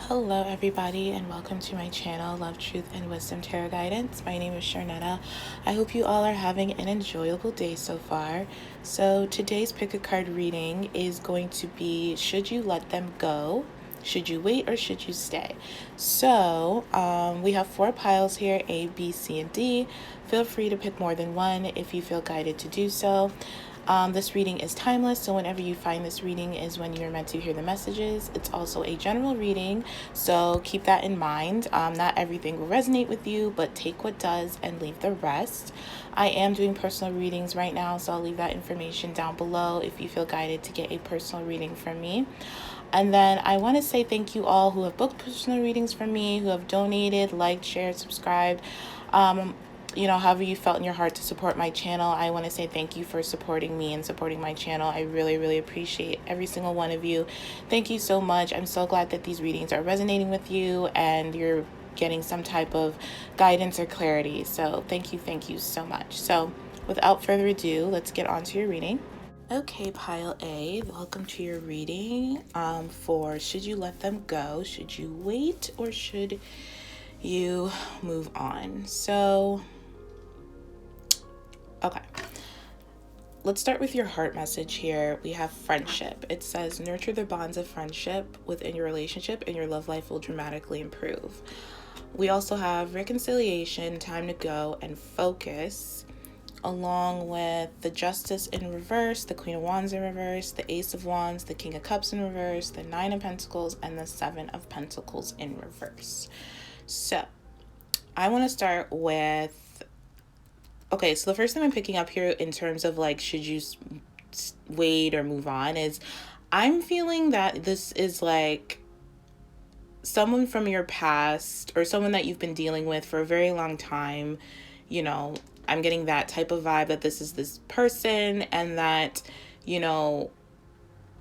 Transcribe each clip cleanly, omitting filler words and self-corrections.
Hello everybody and welcome to my channel, Love, Truth, and Wisdom Tarot Guidance. My name is Sharnetta. I hope you all are having an enjoyable day so far. So today's pick a card reading is going to be, should you let them go? Should you wait or should you stay? So we have 4 piles here, A, B, C, and D. Feel free to pick more than one if you feel guided to do so. This reading is timeless, so whenever you find this reading is when you're meant to hear the messages. It's also a general reading, so keep that in mind. Not everything will resonate with you, but take what does and leave the rest. I am doing personal readings right now, so I'll leave that information down below if you feel guided to get a personal reading from me. And then I want to say thank you all who have booked personal readings from me, who have donated, liked, shared, subscribed. However you felt in your heart to support my channel. I want to say thank you for supporting me and supporting my channel. I really, really appreciate every single one of you. Thank you so much. I'm so glad that these readings are resonating with you and you're getting some type of guidance or clarity. So thank you so much. So without further ado, let's get on to your reading. Okay, pile A, welcome to your reading for should you let them go? Should you wait or should you move on? So okay, let's start with your heart message here. We have friendship. It says, nurture the bonds of friendship within your relationship and your love life will dramatically improve. We also have reconciliation, time to go, and focus, along with the Justice in reverse, the Queen of Wands in reverse, the Ace of Wands, the King of Cups in reverse, the Nine of Pentacles, and the Seven of Pentacles in reverse. So I want to start with, okay, so the first thing I'm picking up here in terms of like, should you wait or move on, is I'm feeling that this is like someone from your past or someone that you've been dealing with for a very long time. I'm getting that type of vibe that this is this person and that,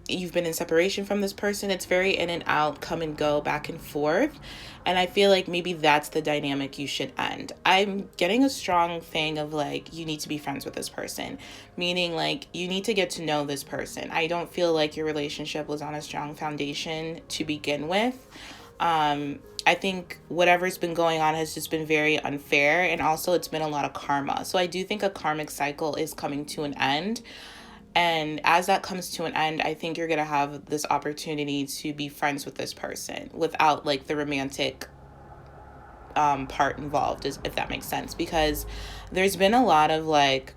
you've been in separation from this person. It's very in and out, come and go, back and forth. And I feel like maybe that's the dynamic you should end. I'm getting a strong thing of like, you need to be friends with this person, meaning like you need to get to know this person. I don't feel like your relationship was on a strong foundation to begin with. I think whatever's been going on has just been very unfair, and also it's been a lot of karma. So I do think a karmic cycle is coming to an end. And as that comes to an end, I think you're going to have this opportunity to be friends with this person without like the romantic part involved, if that makes sense. Because there's been a lot of like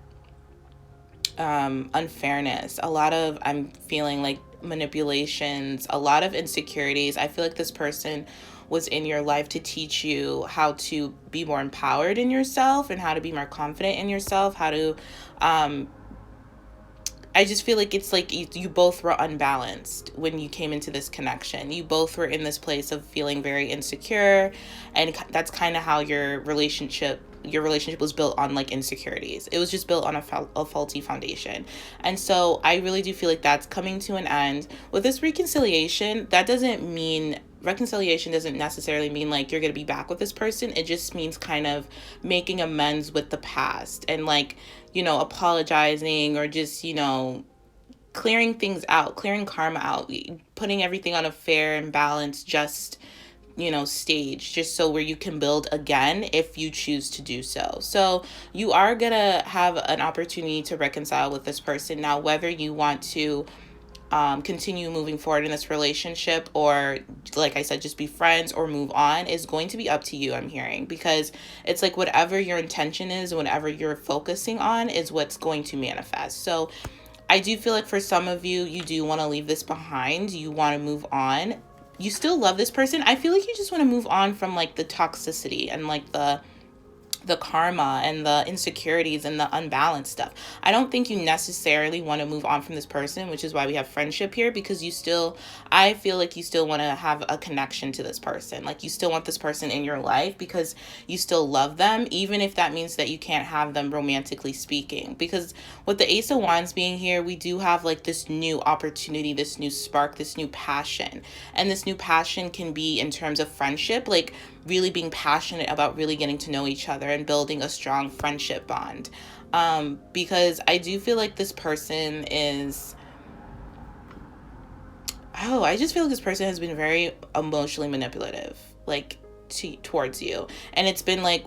unfairness, a lot of, I'm feeling like manipulations, a lot of insecurities. I feel like this person was in your life to teach you how to be more empowered in yourself and how to be more confident in yourself, how to I just feel like it's like you both were unbalanced when you came into this connection. You both were in this place of feeling very insecure, and that's kind of how your relationship was built on, like insecurities. It was just built on a faulty foundation. And so I really do feel like that's coming to an end. With this reconciliation, reconciliation doesn't necessarily mean like you're going to be back with this person. It just means kind of making amends with the past and like, apologizing or just, clearing things out, clearing karma out, putting everything on a fair and balanced, just, stage, just so where you can build again if you choose to do so. So you are going to have an opportunity to reconcile with this person. Now, whether you want to continue moving forward in this relationship or, like I said, just be friends or move on is going to be up to you, I'm hearing, because it's like whatever your intention is, whatever you're focusing on is what's going to manifest. So I do feel like for some of you, you do want to leave this behind. You want to move on. You still love this person. I feel like you just want to move on from like the toxicity and like the karma and the insecurities and the unbalanced stuff. I don't think you necessarily want to move on from this person, which is why we have friendship here, because I feel like you still want to have a connection to this person. Like you still want this person in your life because you still love them, even if that means that you can't have them romantically speaking. Because with the Ace of Wands being here, we do have like this new opportunity, this new spark, this new passion. And this new passion can be in terms of friendship, like really being passionate about really getting to know each other and building a strong friendship bond. Because I do feel like this person is Oh, I just feel like this person has been very emotionally manipulative, like towards you, and it's been like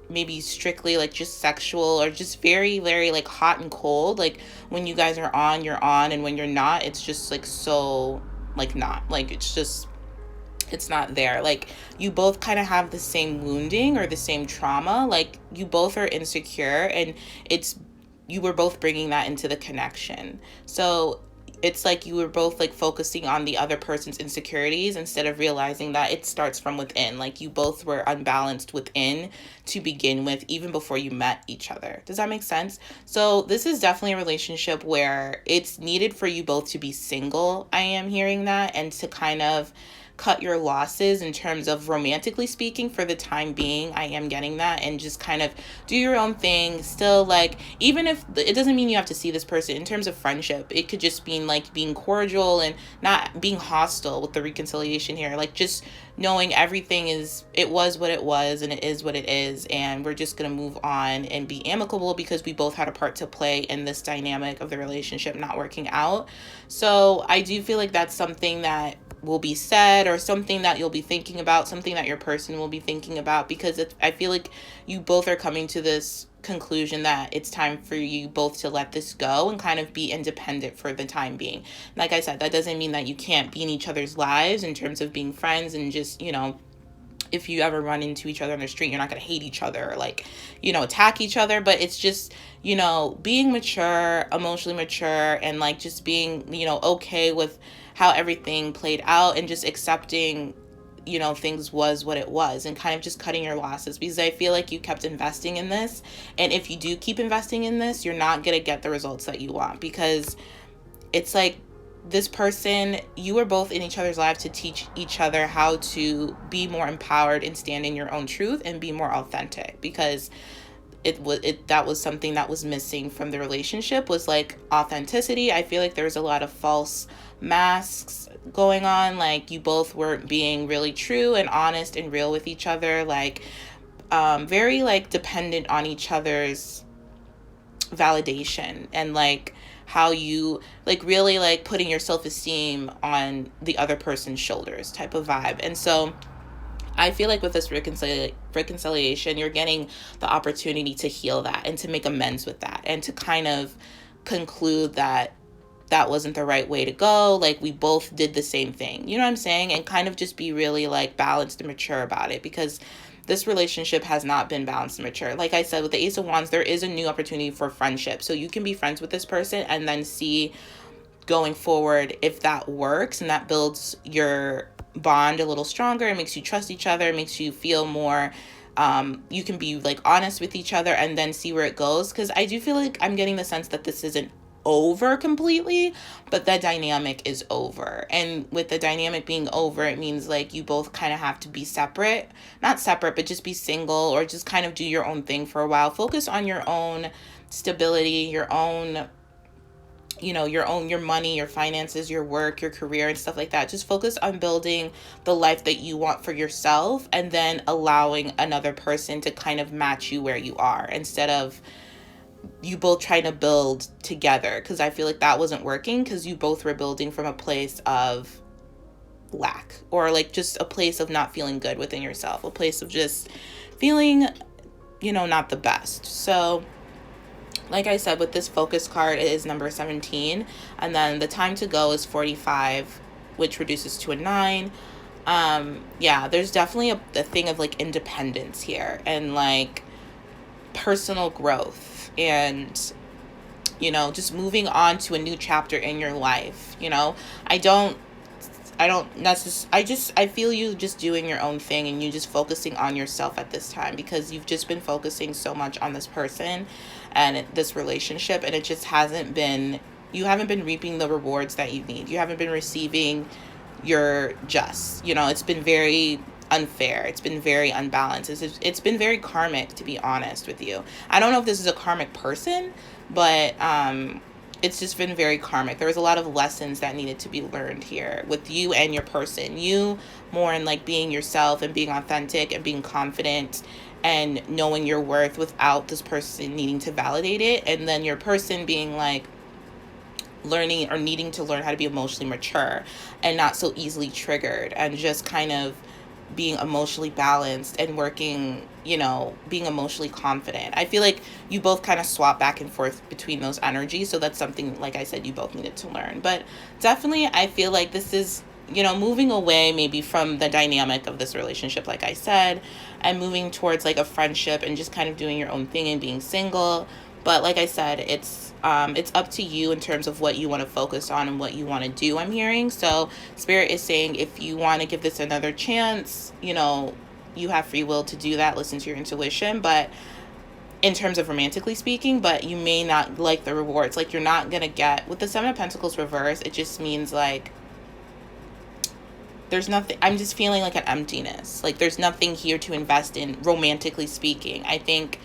maybe strictly like just sexual, or just very, very like hot and cold. Like when you guys are on, you're on, and when you're not, it's just like so like not like it's not there. Like you both kind of have the same wounding or the same trauma. Like you both are insecure, and it's you were both bringing that into the connection. So it's like you were both like focusing on the other person's insecurities instead of realizing that it starts from within. Like you both were unbalanced within to begin with, even before you met each other. Does that make sense? So this is definitely a relationship where it's needed for you both to be single. I am hearing that, and to kind of cut your losses in terms of romantically speaking for the time being. I am getting that, and just kind of do your own thing still. Like even if it doesn't mean you have to see this person. In terms of friendship, it could just mean like being cordial and not being hostile with the reconciliation here. Like just knowing everything is, it was what it was and it is what it is, and we're just going to move on and be amicable because we both had a part to play in this dynamic of the relationship not working out. So I do feel like that's something that will be said, or something that you'll be thinking about, something that your person will be thinking about, because I feel like you both are coming to this conclusion that it's time for you both to let this go and kind of be independent for the time being. Like I said, that doesn't mean that you can't be in each other's lives in terms of being friends, and just, you know, if you ever run into each other on the street, you're not going to hate each other or like, you know, attack each other. But it's just, you know, being mature, emotionally mature, and like just being, you know, okay with how everything played out, and just accepting, you know, things was what it was, and kind of just cutting your losses, because I feel like you kept investing in this. And if you do keep investing in this, you're not going to get the results that you want, because it's like this person, you were both in each other's lives to teach each other how to be more empowered and stand in your own truth and be more authentic, because that was something that was missing from the relationship, was like authenticity. I feel like there was a lot of false masks going on. Like you both weren't being really true and honest and real with each other. Like very like dependent on each other's validation, and like how you like really like putting your self-esteem on the other person's shoulders type of vibe. And so I feel like with this reconciliation, you're getting the opportunity to heal that and to make amends with that, and to kind of conclude that that wasn't the right way to go. Like we both did the same thing, you know what I'm saying? And kind of just be really like balanced and mature about it, because this relationship has not been balanced and mature. Like I said, with the Ace of Wands, there is a new opportunity for friendship. So you can be friends with this person and then see going forward if that works, and that builds your bond a little stronger. It makes you trust each other. It makes you feel more you can be like honest with each other, and then see where it goes. Because I do feel like I'm getting the sense that this isn't over completely, but that dynamic is over. And with the dynamic being over, it means like you both kind of have to be separate, not separate, but just be single, or just kind of do your own thing for a while. Focus on your own stability, your own, you know, your money, your finances, your work, your career, and stuff like that. Just focus on building the life that you want for yourself, and then allowing another person to kind of match you where you are, instead of you both trying to build together. Because I feel like that wasn't working, because you both were building from a place of lack, or like just a place of not feeling good within yourself, a place of just feeling, you know, not the best. So like I said, with this focus card, it is number 17, and then the time to go is 45, which reduces to a 9. Yeah, there's definitely a thing of like independence here, and like personal growth, and, you know, just moving on to a new chapter in your life. You know, I feel you just doing your own thing, and you just focusing on yourself at this time, because you've just been focusing so much on this person and this relationship, and it just you haven't been reaping the rewards that you need. You haven't been receiving your just, you know, it's been very unfair. It's been very unbalanced. It's been very karmic, to be honest with you. I don't know if this is a karmic person, but it's just been very karmic. There was a lot of lessons that needed to be learned here with you and your person. You more in like being yourself and being authentic and being confident and knowing your worth without this person needing to validate it. And then your person being like learning or needing to learn how to be emotionally mature and not so easily triggered, and just kind of being emotionally balanced and working, being emotionally confident. I feel like you both kind of swap back and forth between those energies. So that's something, like I said, you both needed to learn. But definitely, I feel like this is, moving away maybe from the dynamic of this relationship, like I said, and moving towards like a friendship and just kind of doing your own thing and being single. But like I said, it's up to you in terms of what you want to focus on and what you want to do, I'm hearing. So Spirit is saying if you want to give this another chance, you have free will to do that. Listen to your intuition. But in terms of romantically speaking, but you may not like the rewards. Like, you're not going to get, with the Seven of Pentacles reverse, it just means like, there's nothing, I'm just feeling like an emptiness. Like, there's nothing here to invest in, romantically speaking. I think,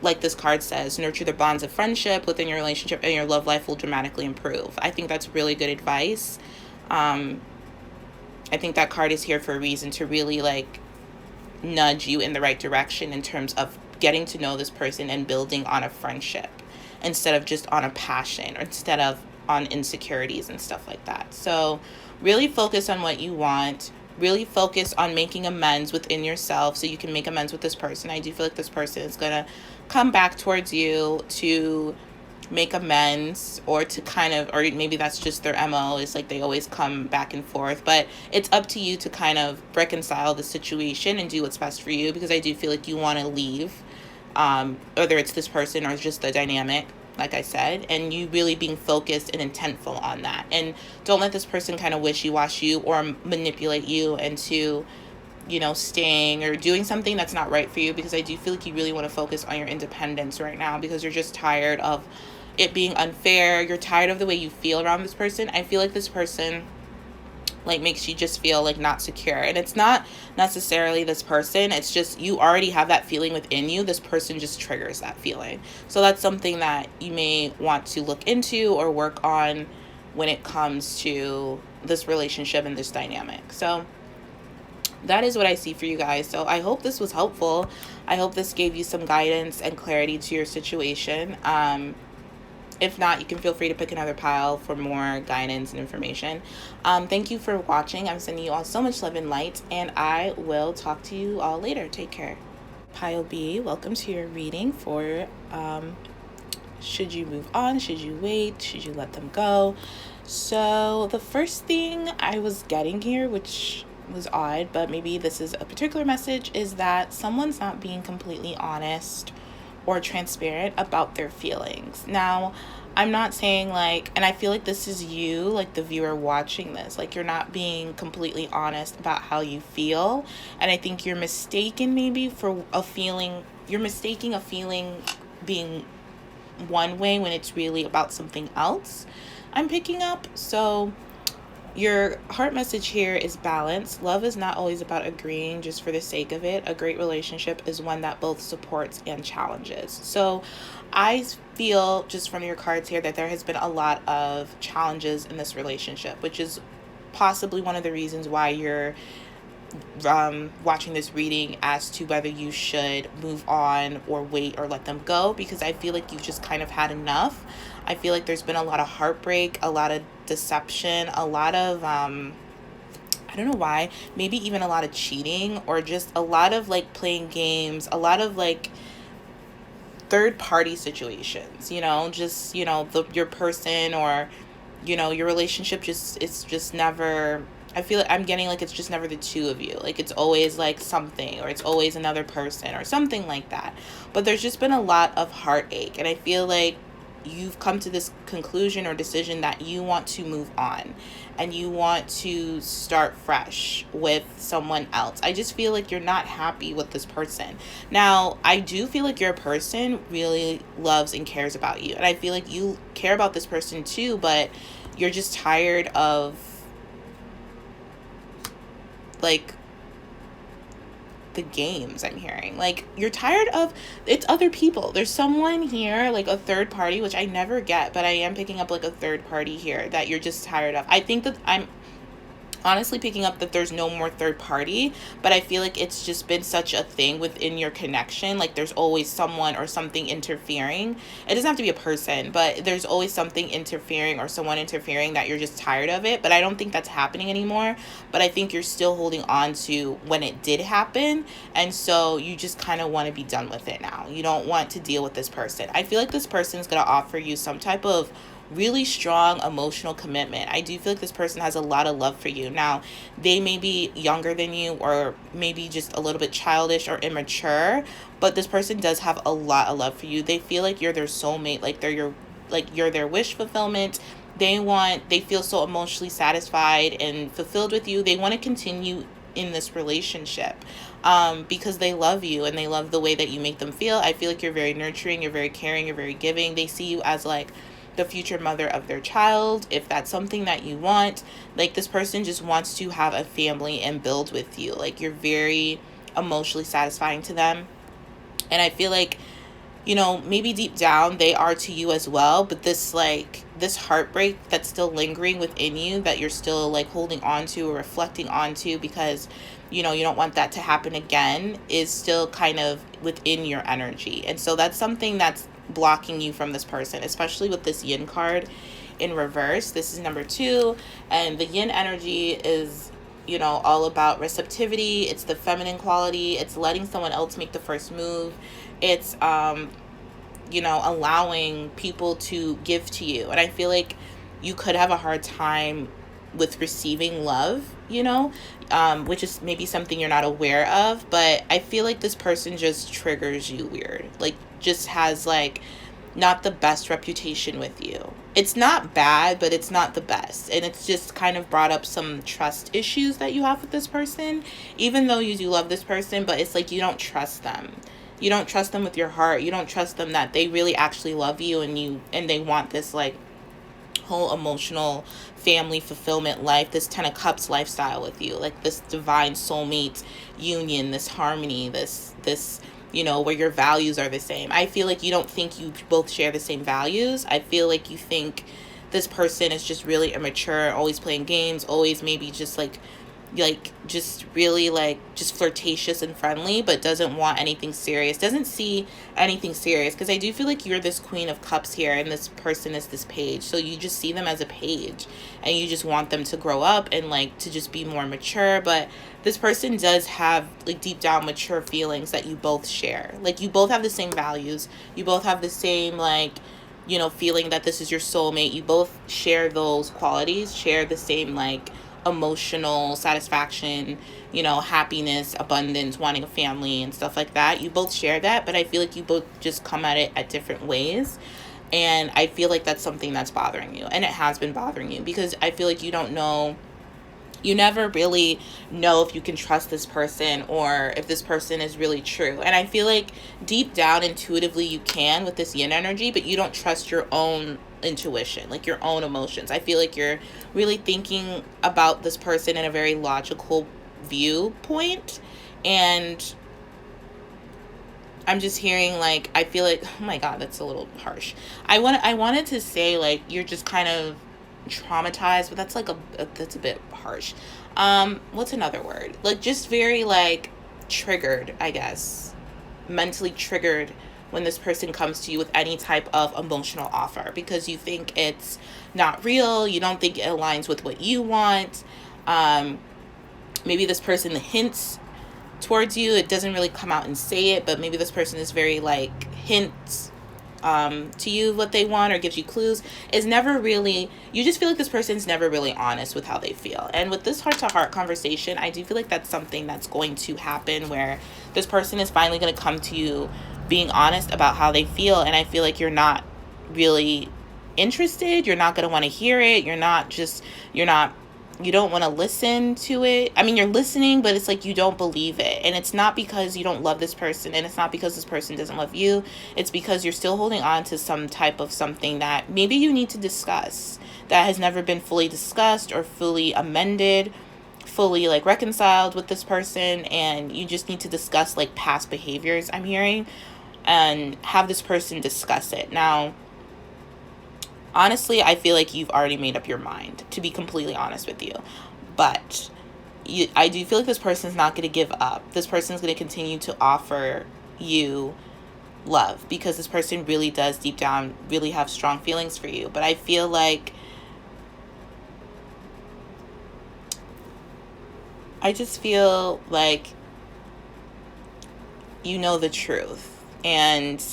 like this card says, nurture the bonds of friendship within your relationship and your love life will dramatically improve. I think that's really good advice. I think that card is here for a reason, to really like nudge you in the right direction in terms of getting to know this person and building on a friendship instead of just on a passion, or instead of on insecurities and stuff like that. So really focus on what you want. Really focus on making amends within yourself so you can make amends with this person. I do feel like this person is going to come back towards you to make amends, or to kind of, or maybe that's just their MO, is like they always come back and forth. But it's up to you to kind of reconcile the situation and do what's best for you, because I do feel like you want to leave, whether it's this person or just the dynamic, like I said, and you really being focused and intentful on that. And don't let this person kind of wishy-wash you or manipulate you into, staying or doing something that's not right for you, because I do feel like you really want to focus on your independence right now, because you're just tired of it being unfair. You're tired of the way you feel around this person. I feel like this person like makes you just feel like not secure, and it's not necessarily this person, it's just you already have that feeling within you. This person just triggers that feeling. So that's something that you may want to look into or work on when it comes to this relationship and this dynamic. So that is what I see for you guys. So I hope this was helpful. I hope this gave you some guidance and clarity to your situation. If not, you can feel free to pick another pile for more guidance and information. Thank you for watching. I'm sending you all so much love and light, and I will talk to you all later. Take care. Pile B, welcome to your reading for should you move on? Should you wait? Should you let them go? So the first thing I was getting here, which was odd, but maybe this is a particular message, is that someone's not being completely honest or transparent about their feelings. Now, I'm not saying like, and I feel like this is you, like the viewer watching this, like you're not being completely honest about how you feel. And I think you're mistaken maybe for a feeling, you're mistaking a feeling being one way when it's really about something else, I'm picking up. So your heart message here is balance. Love is not always about agreeing just for the sake of it. A great relationship is one that both supports and challenges. So I feel just from your cards here that there has been a lot of challenges in this relationship, which is possibly one of the reasons why you're watching this reading as to whether you should move on or wait or let them go, because I feel like you've just kind of had enough. I feel like there's been a lot of heartbreak, a lot of deception, a lot of I don't know why, maybe even a lot of cheating, or just a lot of like playing games, a lot of like third party situations, just your person or your relationship it's just never, I feel like I'm getting like it's just never the two of you. Like it's always like something, or it's always another person or something like that. But there's just been a lot of heartache, and I feel like you've come to this conclusion or decision that you want to move on and you want to start fresh with someone else. I just feel like you're not happy with this person. Now, I do feel like your person really loves and cares about you, and I feel like you care about this person too, but you're just tired of like the games. I'm hearing like you're tired of it's other people. There's someone here, like a third party, which I never get, but I am picking up like a third party here that you're just tired of. I think that honestly picking up that there's no more third party, but I feel like it's just been such a thing within your connection. Like there's always someone or something interfering. It doesn't have to be a person, but there's always something interfering or someone interfering that you're just tired of it. But I don't think that's happening anymore. But I think you're still holding on to when it did happen. And so you just kind of want to be done with it now. You don't want to deal with this person. I feel like this person's going to offer you some type of really strong emotional commitment. I do feel like this person has a lot of love for you. Now, they may be younger than you or maybe just a little bit childish or immature, but this person does have a lot of love for you. They feel like you're their soulmate, you're their wish fulfillment. They feel so emotionally satisfied and fulfilled with you. They want to continue in this relationship because they love you and they love the way that you make them feel. I feel like you're very nurturing, you're very caring, you're very giving. They see you as like the future mother of their child, if that's something that you want. Like this person just wants to have a family and build with you. Like you're very emotionally satisfying to them. And I feel like, maybe deep down they are to you as well, but this heartbreak that's still lingering within you, that you're still like holding on to or reflecting onto because you don't want that to happen again, is still kind of within your energy. And so that's something that's blocking you from this person, especially with this yin card in reverse. This is number 2, and the yin energy is all about receptivity. It's the feminine quality. It's letting someone else make the first move. It's allowing people to give to you. And I feel like you could have a hard time with receiving love, which is maybe something you're not aware of. But I feel like this person just triggers you weird, like just has like not the best reputation with you. It's not bad, but it's not the best. And it's just kind of brought up some trust issues that you have with this person, even though you do love this person, but it's like you don't trust them. You don't trust them with your heart. You don't trust them that they really actually love you and they want this like whole emotional family fulfillment life, this 10 of Cups lifestyle with you, like this divine soulmate union, this harmony, this where your values are the same. I feel like you don't think you both share the same values. I feel like you think this person is just really immature, always playing games, always maybe just like just really like just flirtatious and friendly, but doesn't want anything serious, doesn't see anything serious. Because I do feel like you're this Queen of Cups here and this person is this page, so you just see them as a page and you just want them to grow up and like to just be more mature. But this person does have like deep down mature feelings that you both share. Like you both have the same values, you both have the same like feeling that this is your soulmate. You both share those qualities, share the same like emotional satisfaction, happiness, abundance, wanting a family and stuff like that. You both share that, but I feel like you both just come at it at different ways. And I feel like that's something that's bothering you, and it has been bothering you, because I feel like you never really know if you can trust this person or if this person is really true. And I feel like deep down intuitively you can with this yin energy, but you don't trust your own intuition, like your own emotions. I feel like you're really thinking about this person in a very logical viewpoint, and I'm just hearing like, I feel like, oh my god, that's a little harsh. I wanted to say like you're just kind of traumatized, but that's like that's a bit harsh. What's another word? Like just very like triggered, I guess. Mentally triggered when this person comes to you with any type of emotional offer, because you think it's not real, you don't think it aligns with what you want. Maybe this person hints towards you, it doesn't really come out and say it, but maybe this person is very like hints to you what they want or gives you clues. Is never really, you just feel like this person's never really honest with how they feel. And with this heart-to-heart conversation, I do feel like that's something that's going to happen, where this person is finally going to come to you being honest about how they feel. And I feel like you're not really interested, you're not going to want to hear it, you don't want to listen to it. I mean, you're listening, but it's like you don't believe it. And it's not because you don't love this person, and it's not because this person doesn't love you. It's because you're still holding on to some type of something that maybe you need to discuss, that has never been fully discussed or fully amended, fully like reconciled with this person. And you just need to discuss like past behaviors, I'm hearing, and have this person discuss it. Now, honestly, I feel like you've already made up your mind, to be completely honest with you. But I do feel like this person's not going to give up. This person's going to continue to offer you love, because this person really does deep down really have strong feelings for you. But I feel like I just feel like you know the truth, and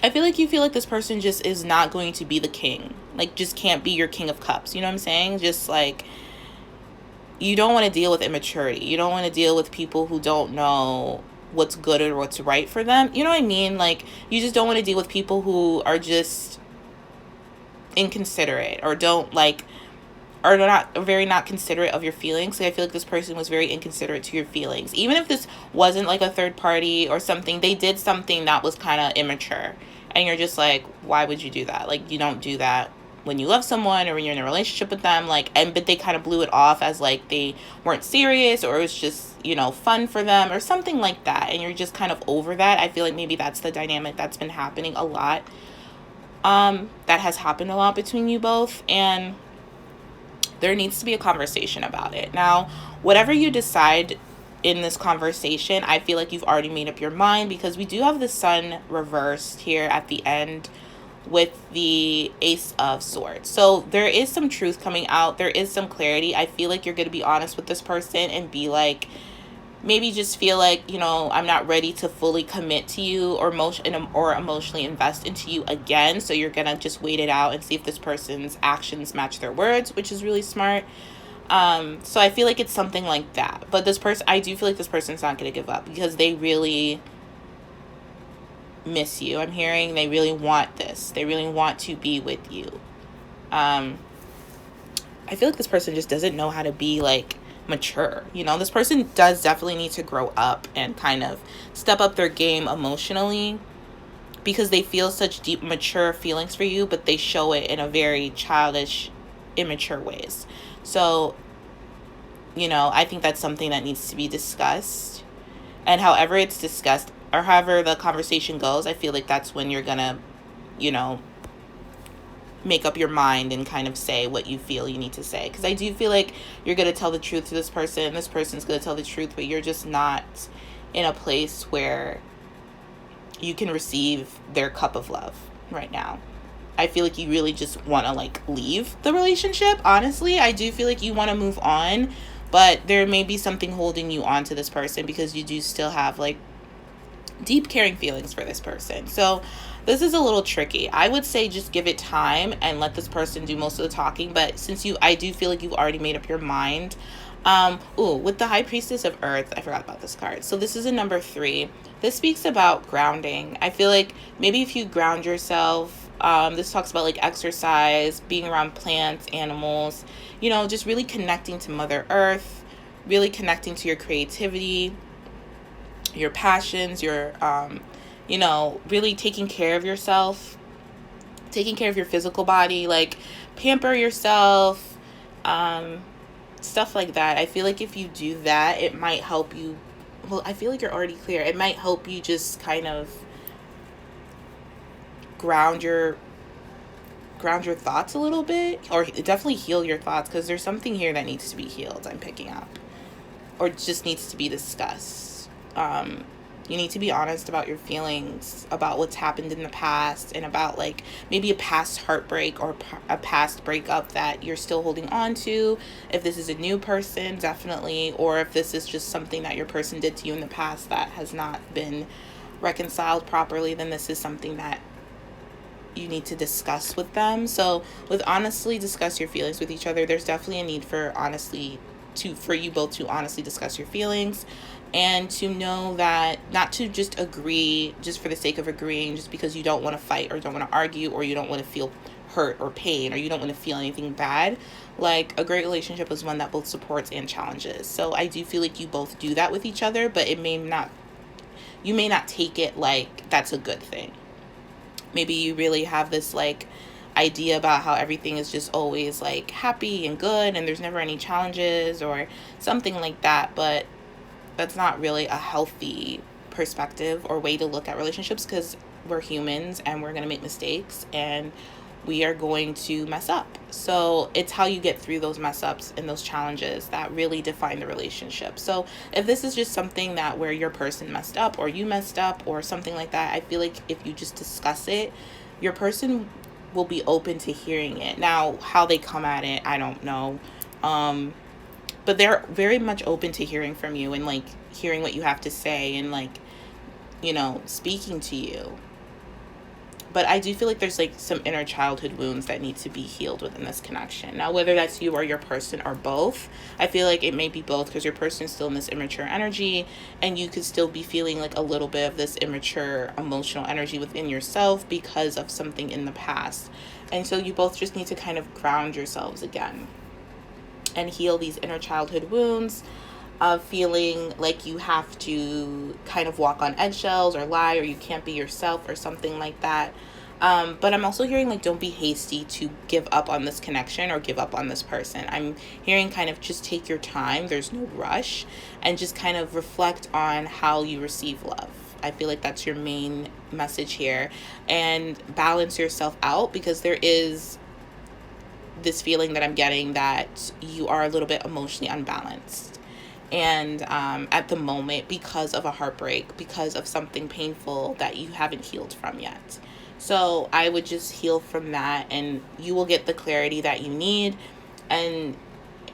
I feel like you feel like this person just is not going to be the king, like just can't be your king of cups, you know what I'm saying? Just like, you don't want to deal with immaturity. You don't want to deal with people who don't know what's good or what's right for them. You know what I mean? Like, you just don't want to deal with people who are just inconsiderate, or don't like, or not considerate of your feelings. Like, I feel like this person was very inconsiderate to your feelings. Even if this wasn't like a third party or something, they did something that was kind of immature. And you're just like, why would you do that? Like, you don't do that when you love someone or when you're in a relationship with them. Like, but they kind of blew it off as like they weren't serious, or it was just, fun for them or something like that. And you're just kind of over that. I feel like maybe that's the dynamic that's been happening a lot. That has happened a lot between you both. And there needs to be a conversation about it. Now, whatever you decide in this conversation, I feel like you've already made up your mind, because we do have the sun reversed here at the end with the Ace of Swords. So there is some truth coming out. There is some clarity. I feel like you're going to be honest with this person and be like, maybe just feel like, I'm not ready to fully commit to you or emotionally invest into you again. So you're going to just wait it out and see if this person's actions match their words, which is really smart. So I feel like it's something like that. But I do feel like this person's not going to give up, because they really miss you. I'm hearing they really want this. They really want to be with you. I feel like this person just doesn't know how to be like mature. This person does definitely need to grow up and kind of step up their game emotionally, because they feel such deep, mature feelings for you, but they show it in a very childish, immature ways. So, I think that's something that needs to be discussed. And however it's discussed, or however the conversation goes, I feel like that's when you're gonna, make up your mind and kind of say what you feel you need to say. Because I do feel like you're going to tell the truth to this person. This person's going to tell the truth, but you're just not in a place where you can receive their cup of love right now. I feel like you really just want to like leave the relationship. Honestly, I do feel like you want to move on, but there may be something holding you on to this person, because you do still have like deep caring feelings for this person. So this is a little tricky. I would say just give it time and let this person do most of the talking. But since I do feel like you've already made up your mind. With the High Priestess of Earth, I forgot about this card. So this is a number 3. This speaks about grounding. I feel like maybe if you ground yourself, this talks about like exercise, being around plants, animals, just really connecting to Mother Earth, really connecting to your creativity, your passions, your, really taking care of yourself, taking care of your physical body, like pamper yourself, stuff like that. I feel like if you do that, it might help you. Well, I feel like you're already clear. It might help you just kind of ground your thoughts a little bit, or definitely heal your thoughts, because there's something here that needs to be healed, I'm picking up, or just needs to be discussed. You need to be honest about your feelings, about what's happened in the past, and about like maybe a past heartbreak or a past breakup that you're still holding on to. If this is a new person, definitely, or if this is just something that your person did to you in the past that has not been reconciled properly, then this is something that you need to discuss with them. So with honestly discuss your feelings with each other, there's definitely a need for you both to honestly discuss your feelings, and to know that not to just agree just for the sake of agreeing, just because you don't want to fight or don't want to argue, or you don't want to feel hurt or pain, or you don't want to feel anything bad. Like, a great relationship is one that both supports and challenges. So I do feel like you both do that with each other, but you may not take it like that's a good thing. Maybe you really have this like idea about how everything is just always like happy and good and there's never any challenges or something like that, but that's not really a healthy perspective or way to look at relationships, because we're humans and we're going to make mistakes, and we are going to mess up. So it's how you get through those mess ups and those challenges that really define the relationship. So if this is just something that where your person messed up or you messed up or something like that, I feel like if you just discuss it, your person will be open to hearing it. Now, how they come at it, I don't know. But they're very much open to hearing from you and like hearing what you have to say and like, speaking to you. But I do feel like there's like some inner childhood wounds that need to be healed within this connection. Now, whether that's you or your person or both, I feel like it may be both because your person is still in this immature energy and you could still be feeling like a little bit of this immature emotional energy within yourself because of something in the past. And so you both just need to kind of ground yourselves again and heal these inner childhood wounds of feeling like you have to kind of walk on eggshells or lie or you can't be yourself or something like that. But I'm also hearing like don't be hasty to give up on this connection or give up on this person. I'm hearing kind of just take your time. There's no rush and just kind of reflect on how you receive love. I feel like that's your main message here, and balance yourself out because there is this feeling that I'm getting that you are a little bit emotionally unbalanced. And at the moment, because of a heartbreak, because of something painful that you haven't healed from yet. So I would just heal from that and you will get the clarity that you need. And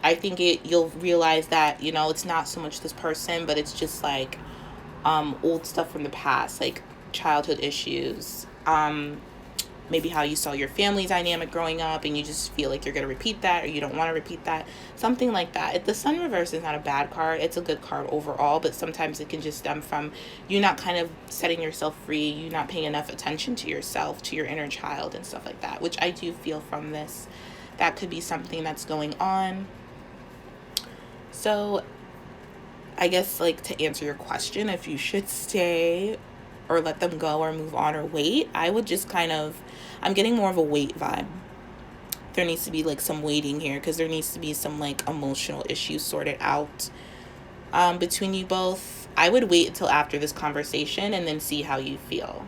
I think you'll realize that, it's not so much this person, but it's just like old stuff from the past, like childhood issues, maybe how you saw your family dynamic growing up and you just feel like you're going to repeat that or you don't want to repeat that, something like that. If the sun reverse is not a bad card, it's a good card overall, but sometimes it can just stem from you not kind of setting yourself free, you not paying enough attention to yourself, to your inner child and stuff like that, which I do feel from this. That could be something that's going on. So I guess like to answer your question, if you should stay or let them go or move on or wait, I would just I'm getting more of a wait vibe. There needs to be like some waiting here because there needs to be some like emotional issues sorted out between you both. I would wait until after this conversation and then see how you feel.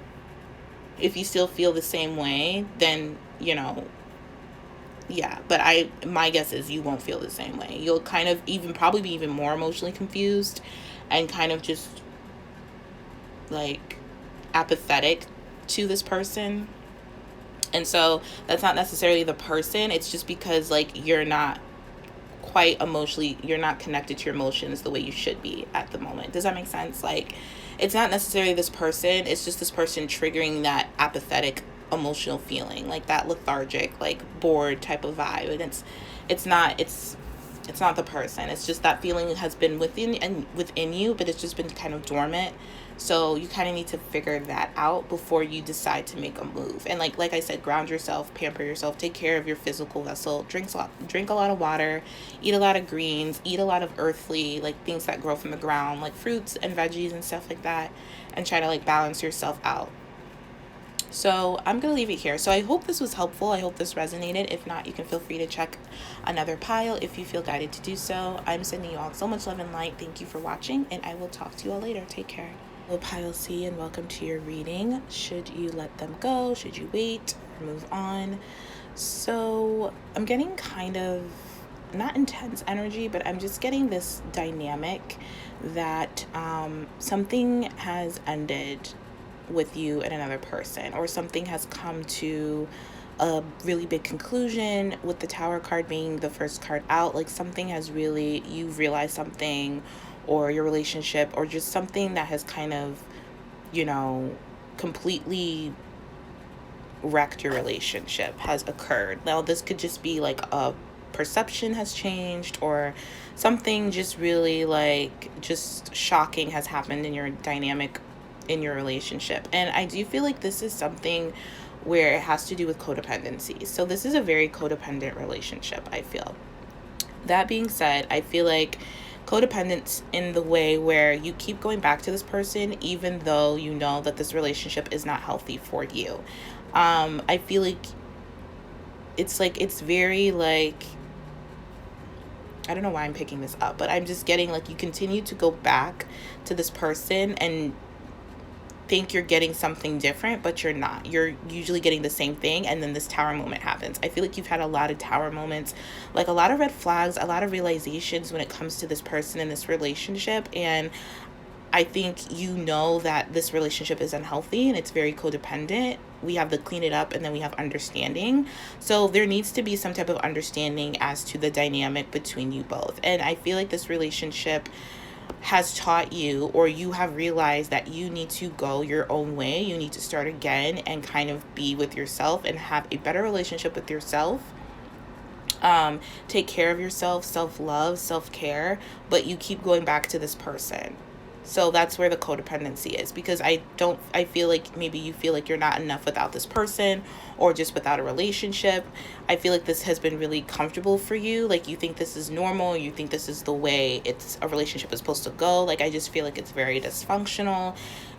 If you still feel the same way, then, yeah, but my guess is you won't feel the same way. You'll kind of probably be even more emotionally confused and kind of just like apathetic to this person. And so that's not necessarily the person, it's just because like you're not quite emotionally, you're not connected to your emotions the way you should be at the moment. Does that make sense? Like it's not necessarily this person, it's just this person triggering that apathetic emotional feeling, like that lethargic, like bored type of vibe. And it's not the person, it's just that feeling has been within you, but it's just been kind of dormant. So you kind of need to figure that out before you decide to make a move. And like I said, ground yourself, pamper yourself, take care of your physical vessel, drink a lot of water, eat a lot of greens, eat a lot of earthly, like things that grow from the ground, like fruits and veggies and stuff like that, and try to like balance yourself out. So I'm going to leave it here. So I hope this was helpful. I hope this resonated. If not, you can feel free to check another pile if you feel guided to do so. I'm sending you all so much love and light. Thank you for watching, and I will talk to you all later. Take care. Hello, Pile C, and welcome to your reading. Should you let them go? Should you wait or move on? So I'm getting kind of not intense energy, but I'm just getting this dynamic that something has ended with you and another person, or something has come to a really big conclusion, with the Tower card being the first card out. Like something has really, you've realized something, or your relationship, or just something that has kind of, completely wrecked your relationship has occurred. Now this could just be like a perception has changed, or something just really like just shocking has happened in your dynamic in your relationship. And I do feel like this is something where it has to do with codependency. So this is a very codependent relationship, I feel. That being said, I feel like codependence in the way where you keep going back to this person even though you know that this relationship is not healthy for you. I feel like it's very like, I don't know why I'm picking this up, but I'm just getting like you continue to go back to this person and think you're getting something different, but you're not. You're usually getting the same thing, and then this tower moment happens. I feel like you've had a lot of tower moments, like a lot of red flags, a lot of realizations when it comes to this person in this relationship. And I think you know that this relationship is unhealthy and it's very codependent. We have the clean it up, and then we have understanding. So there needs to be some type of understanding as to the dynamic between you both. And I feel like this relationship has taught you, or you have realized, that you need to go your own way. You need to start again and kind of be with yourself and have a better relationship with yourself. Take care of yourself, self-love, self-care, but you keep going back to this person. So that's where the codependency is, because I feel like maybe you feel like you're not enough without this person, or just without a relationship. I feel like this has been really comfortable for you. Like, you think this is normal. You think this is the way a relationship is supposed to go. Like, I just feel like it's very dysfunctional,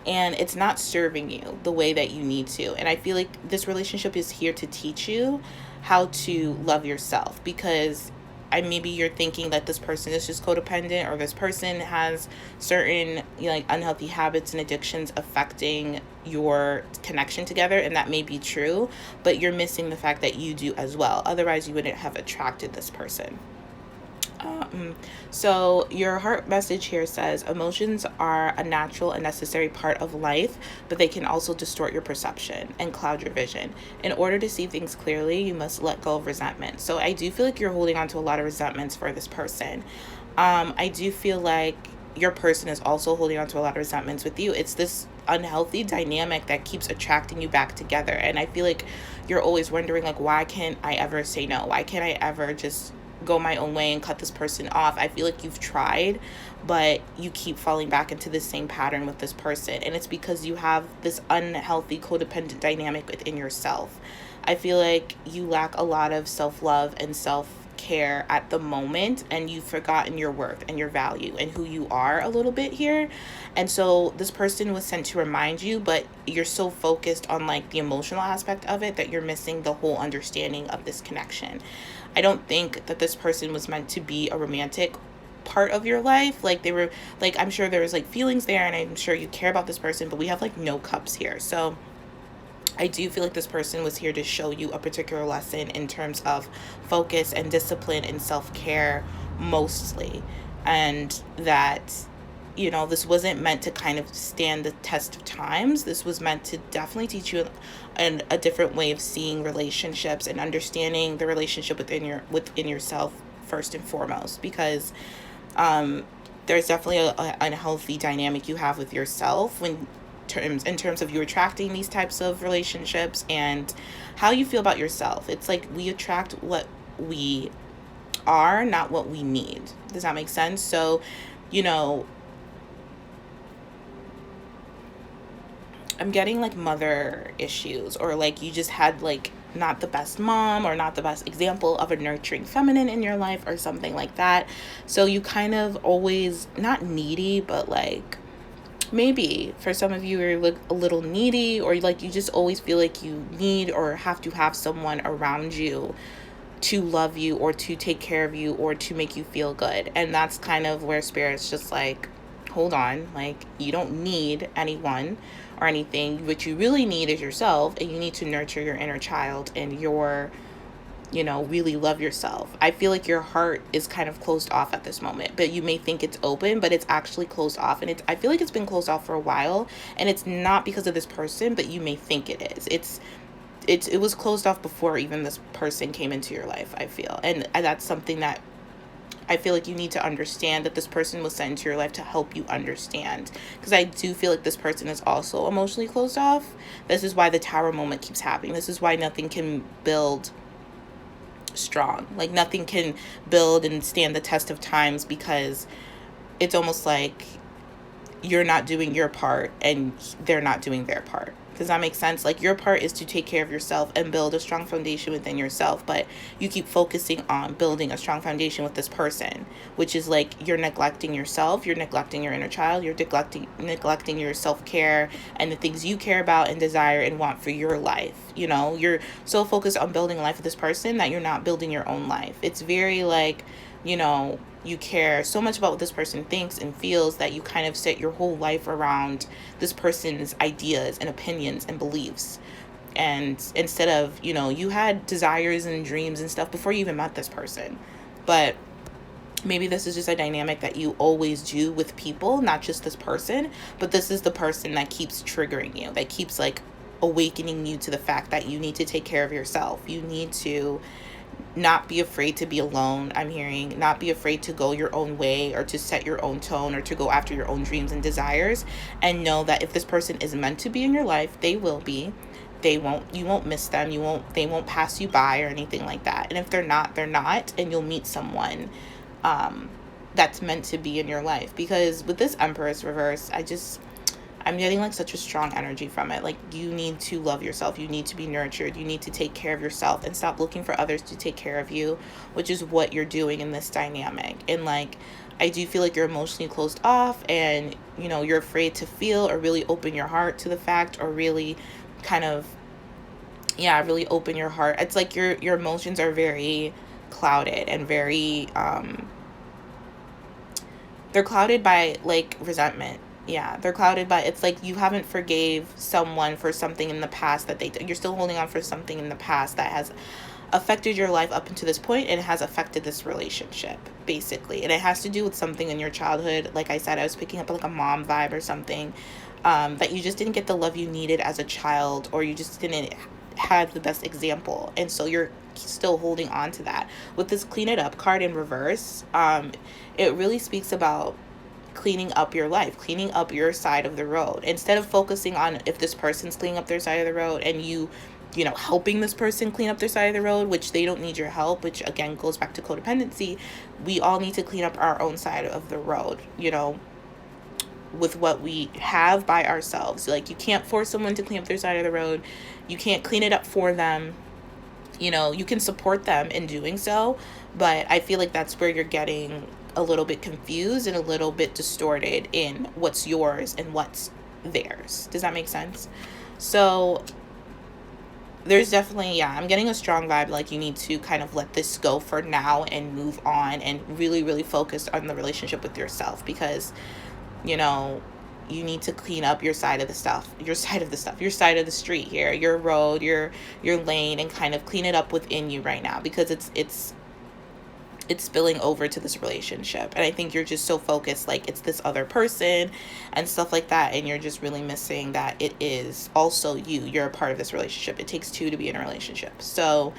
and it's not serving you the way that you need to. And I feel like this relationship is here to teach you how to love yourself, because maybe you're thinking that this person is just codependent, or this person has certain, like, unhealthy habits and addictions affecting your connection together, and that may be true, but you're missing the fact that you do as well. Otherwise, you wouldn't have attracted this person. So your heart message here says, emotions are a natural and necessary part of life, but they can also distort your perception and cloud your vision. In order to see things clearly, you must let go of resentment. So I do feel like you're holding on to a lot of resentments for this person. I do feel like your person is also holding on to a lot of resentments with you. It's this unhealthy dynamic that keeps attracting you back together. And I feel like you're always wondering, like, why can't I ever say no? Why can't I ever just go my own way and cut this person off? I feel like you've tried, but you keep falling back into the same pattern with this person. And it's because you have this unhealthy codependent dynamic within yourself. I feel like you lack a lot of self-love and self-care at the moment, and you've forgotten your worth and your value and who you are a little bit here. And so this person was sent to remind you, but you're so focused on, like, the emotional aspect of it that you're missing the whole understanding of this connection. I don't think that this person was meant to be a romantic part of your life. Like, they were, like, I'm sure there was, like, feelings there, and I'm sure you care about this person, but we have, like, no cups here. So I do feel like this person was here to show you a particular lesson in terms of focus and discipline and self-care mostly. And that, this wasn't meant to kind of stand the test of times. This was meant to definitely teach you a different way of seeing relationships and understanding the relationship within yourself first and foremost, because there's definitely a unhealthy dynamic you have with yourself in terms of you attracting these types of relationships and how you feel about yourself. It's like we attract what we are, not what we need. Does that make sense? So, I'm getting, like, mother issues, or, like, you just had, like, not the best mom or not the best example of a nurturing feminine in your life or something like that. So you kind of always, not needy, but, like, maybe for some of you are, like, a little needy, or, like, you just always feel like you need or have to have someone around you to love you or to take care of you or to make you feel good. And that's kind of where Spirit's just like, hold on, like, you don't need anyone or anything. What you really need is yourself, and you need to nurture your inner child and really love yourself. I feel like your heart is kind of closed off at this moment, but you may think it's open, but it's actually closed off. And I feel like it's been closed off for a while, and it's not because of this person, but you may think it is. It was closed off before even this person came into your life, I feel. And that's something that I feel like you need to understand, that this person was sent into your life to help you understand. Because I do feel like this person is also emotionally closed off. This is why the tower moment keeps happening. This is why nothing can build strong. Like, nothing can build and stand the test of times, because it's almost like you're not doing your part and they're not doing their part. Does that make sense? Like, your part is to take care of yourself and build a strong foundation within yourself, but you keep focusing on building a strong foundation with this person, which is like you're neglecting yourself, you're neglecting your inner child, you're neglecting your self-care and the things you care about and desire and want for your life. You're so focused on building a life with this person that you're not building your own life. It's very like, you care so much about what this person thinks and feels that you kind of set your whole life around this person's ideas and opinions and beliefs. And instead of, you had desires and dreams and stuff before you even met this person. But maybe this is just a dynamic that you always do with people, not just this person, but this is the person that keeps triggering you, that keeps like awakening you to the fact that you need to take care of yourself. You need to not be afraid to be alone. I'm hearing not be afraid to go your own way or to set your own tone or to go after your own dreams and desires, and know that if this person is meant to be in your life, they will be. You won't miss them. They won't pass you by or anything like that. And if they're not, they're not, and you'll meet someone that's meant to be in your life. Because with this Empress reverse, I'm getting like such a strong energy from it. Like, you need to love yourself. You need to be nurtured. You need to take care of yourself and stop looking for others to take care of you, which is what you're doing in this dynamic. And like, I do feel like you're emotionally closed off, and you're afraid to feel or really open your heart to the fact, or really kind of, really open your heart. It's like your emotions are very clouded and very they're clouded by like resentment. Yeah, they're clouded by, it's like you haven't forgave someone for something in the past that you're still holding on for something in the past that has affected your life up until this point, and it has affected this relationship basically. And it has to do with something in your childhood. Like I said, I was picking up like a mom vibe or something, that you just didn't get the love you needed as a child, or you just didn't have the best example, and so you're still holding on to that. With this clean it up card in reverse, it really speaks about cleaning up your life, cleaning up your side of the road, instead of focusing on if this person's cleaning up their side of the road and you helping this person clean up their side of the road, which they don't need your help, which again goes back to codependency. We all need to clean up our own side of the road, with what we have by ourselves. Like, you can't force someone to clean up their side of the road. You can't clean it up for them. You can support them in doing so, but I feel like that's where you're getting a little bit confused and a little bit distorted in what's yours and what's theirs. Does that make sense? So there's definitely, I'm getting a strong vibe like you need to kind of let this go for now and move on and really, really focus on the relationship with yourself, because you need to clean up your side of the street here, your road, your lane, and kind of clean it up within you right now, because it's spilling over to this relationship. And I think you're just so focused, like it's this other person and stuff like that, and you're just really missing that it is also you're a part of this relationship. It takes two to be in a relationship. So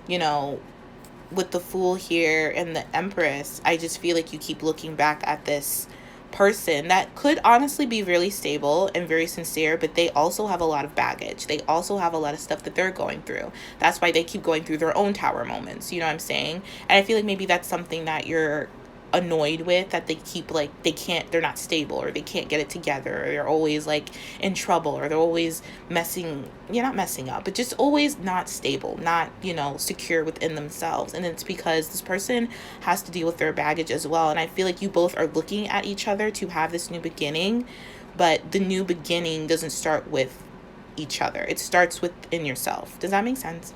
with the Fool here and the Empress, I just feel like you keep looking back at this person that could honestly be really stable and very sincere, but they also have a lot of baggage. They also have a lot of stuff that they're going through. That's why they keep going through their own tower moments. You know what I'm saying? And I feel like maybe that's something that you're annoyed with, that they keep like they're not stable, or they can't get it together, or they're always like in trouble, or they're always not messing up, but just always not stable, not secure within themselves. And it's because this person has to deal with their baggage as well. And I feel like you both are looking at each other to have this new beginning, but the new beginning doesn't start with each other. It starts within yourself. Does that make sense?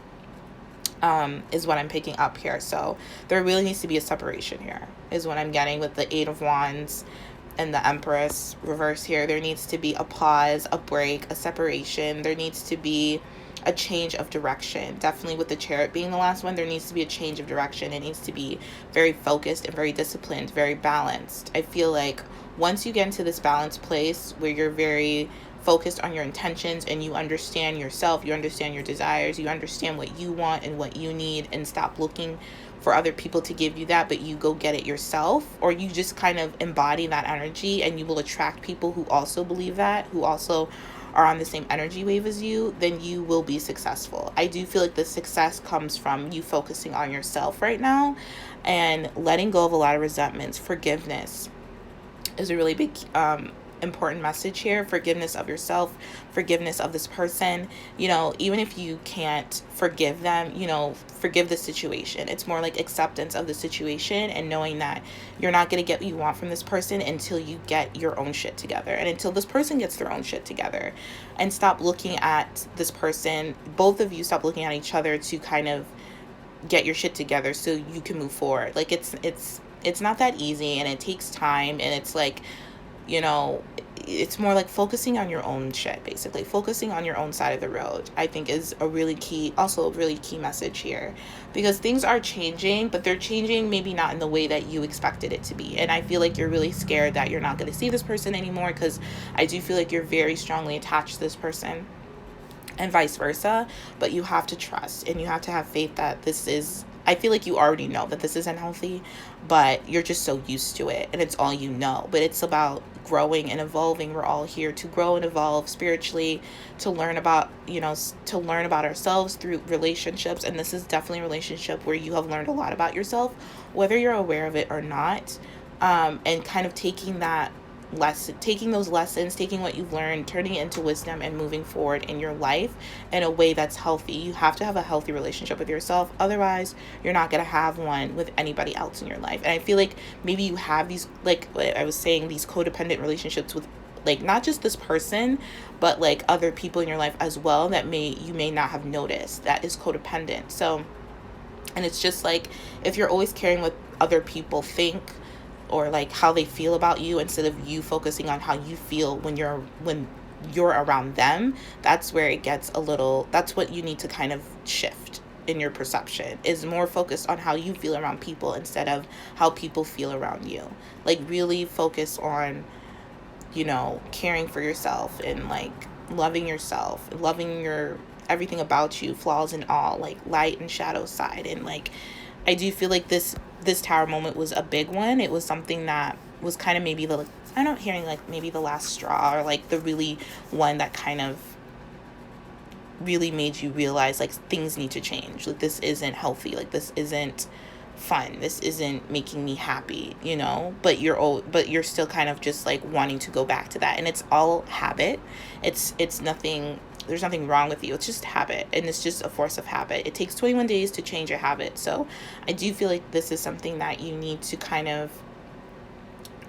Is what I'm picking up here. So there really needs to be a separation here, is what I'm getting with the Eight of Wands and the Empress reverse here. There needs to be a pause, a break, a separation. There needs to be a change of direction. Definitely with the Chariot being the last one, there needs to be a change of direction. It needs to be very focused and very disciplined, very balanced. I feel like once you get into this balanced place where you're very focused on your intentions and you understand yourself, you understand your desires, you understand what you want and what you need, and stop looking for other people to give you that, but you go get it yourself, or you just kind of embody that energy, and you will attract people who also believe that, who also are on the same energy wave as you, then you will be successful. I do feel like the success comes from you focusing on yourself right now and letting go of a lot of resentments. Forgiveness is a really big important message here. Forgiveness of yourself, forgiveness of this person. Even if you can't forgive them, forgive the situation. It's more like acceptance of the situation and knowing that you're not going to get what you want from this person until you get your own shit together, and until this person gets their own shit together. And stop looking at this person, both of you stop looking at each other to kind of get your shit together so you can move forward. Like it's it's not that easy, and it takes time, and it's like, you know, it's more like focusing on your own shit, basically. Focusing on your own side of the road, I think, is also a really key message here. Because things are changing, but they're changing maybe not in the way that you expected it to be. And I feel like you're really scared that you're not going to see this person anymore, because I do feel like you're very strongly attached to this person, and vice versa. But you have to trust, and you have to have faith that I feel like you already know that this isn't healthy, but you're just so used to it, and it's all you know. But it's about growing and evolving. We're all here to grow and evolve spiritually, to learn about, to learn about ourselves through relationships. And this is definitely a relationship where you have learned a lot about yourself, whether you're aware of it or not. And kind of taking those lessons, taking what you've learned, turning it into wisdom, and moving forward in your life in a way that's healthy. You have to have a healthy relationship with yourself. Otherwise, you're not going to have one with anybody else in your life. And I feel like maybe you have these, like I was saying, these codependent relationships with, like, not just this person, but like other people in your life as well, that you may not have noticed that is codependent. So, and it's just like, if you're always caring what other people think, or like how they feel about you, instead of you focusing on how you feel when you're around them, that's where it gets that's what you need to kind of shift in your perception, is more focused on how you feel around people instead of how people feel around you. Like, really focus on, caring for yourself, and like loving yourself, loving everything about you, flaws and all, like light and shadow side. And like, I do feel like this tower moment was a big one. It was something that was kind of maybe hearing like maybe the last straw, or like the really one that kind of really made you realize like things need to change. Like, this isn't healthy. Like, this isn't fun. This isn't making me happy, but you're still kind of just like wanting to go back to that. And it's all habit. It's nothing. There's nothing wrong with you. It's just habit, and it's just a force of habit. It takes 21 days to change your habit. So I do feel like this is something that you need to kind of